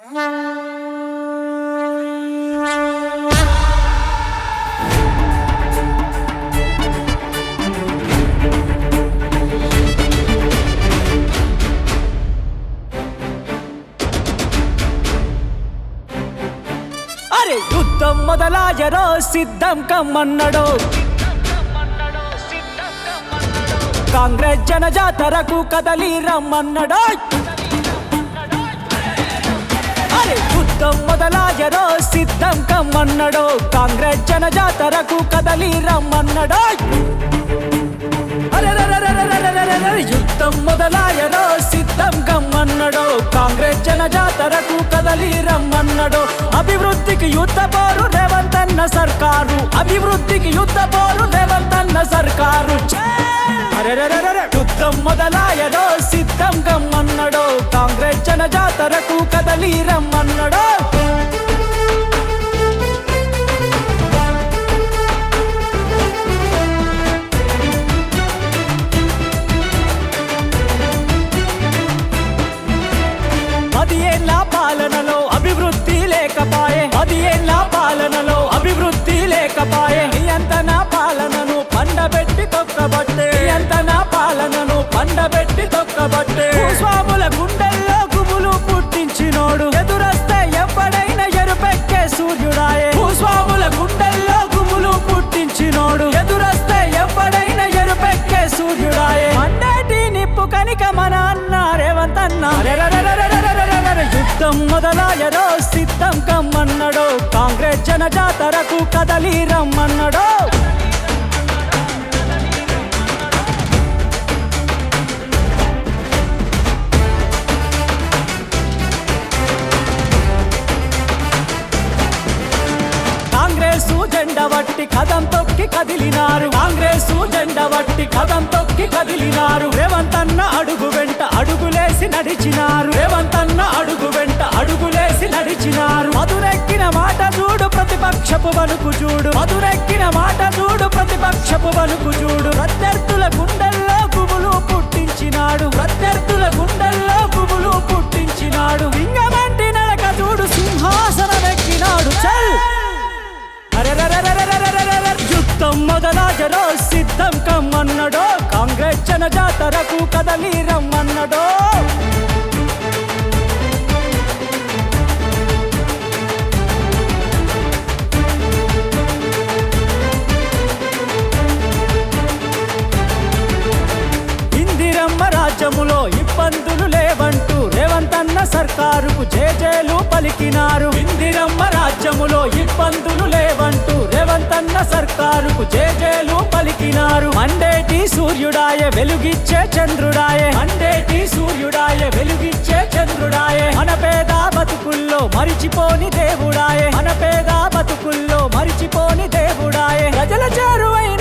అరే యుద్ధం మొదలాయరో సిద్ధం కమ్మన్నడో కాంగ్రెస్ జనజాతరకు కదలి రమ్మన్నడో అరే యుద్ధం మొదలాయరో సిద్ధం కమ్మన్నడో కాంగ్రెస్ జనజాతరకు కదలి రమ్మన్నడో యుద్ధం మొదలాయరో సిద్ధం కమ్మన్నడో కాంగ్రెస్ జనజాతరకు కదలి రమ్మన్నడో అభివృద్ధికి యుద్ధ పోరు రేవంతన్న సర్కారు అభివృద్ధికి యుద్ధ పోరు రేవంతన్న సర్కారు యుద్ధం మొదలాయరో సిద్ధం కమ్మన్నడో కాంగ్రెస్ జనజాతరకు కదలి రమ్మన్నడో పాలనలో అభివృద్ధి లేకపాయే 10 ఏళ్ల పాలనలో అభివృద్ధి లేకపాయే ఎంత నా పాలనను పండబెట్టి తొక్కబట్టే ఎంత నా పాలనను పండబెట్టి తొక్కబట్టే స్వాముల గుండెల్లో గుబులు పుట్టించినోడు ఎదురొస్తే ఎవ్వడైనా ఎరుపెక్కే సూర్యుడాయే స్వాముల గుండెల్లో గుబులు పుట్టించినోడు ఎదురొస్తే ఎవ్వడైనా ఎరుపెక్కే సూర్యుడాయే మండేటి నిప్పు కనిక మన అన్న రేవంతన్న యుద్ధం మొదలాయరో సిద్ధం కమ్మన్నడో కాంగ్రెస్ జనజాతరకు కదలి రమ్మన్నడో కాంగ్రెసు జెండా వట్టి కదం తొక్కి కదిలినారు కాంగ్రెసు జెండా వట్టి కదం తొక్కి కదిలినారు రేవంతన్న అడుగు వెంట అడుగులేసి నడిచినారు రేవంతన్న అడుగు వెంట అడుగులేసి నడిచినారు మధురెక్కిన మాట చూడు ప్రతిపక్షపు వణుకు చూడు మధురెక్కిన మాట చూడు ప్రతిపక్షపు వణుకు చూడు ప్రత్యర్థుల గుండెల్లో గుబులు పుట్టించినాడు ప్రత్యర్థుల గుండెల్లో గుబులు పుట్టించినాడు లింగమంటి నడక చూడు సింహాసనమెక్కినాడు చల్ యుద్ధం మొదలాయరో సిద్ధం కమ్మన్నడో కాంగ్రెస్ జనజాతరకు కదలి రమ్మన్నడో ఇందిరమ్మ రాజ్యములో ఇబ్బందులు లేవంటూ రేవంతన్న సర్కారుకు జేజేలు పలికినారు ఇందిరమ్మ రాజ్యములో ఇబ్బందులు లేవంటూ రేవంతన్న సర్కారుకు జేజేలు పలికినారు మండేటి సూర్యుడాయే వెలుగిచ్చే చంద్రుడాయే మండేటి సూర్యుడాయే వెలుగిచ్చే చంద్రుడాయే మన పేద బతుకుల్లో మరిచిపోని దేవుడాయే మన పేద బతుకుల్లో మరిచిపోని దేవుడాయే ప్రజల చేరువైన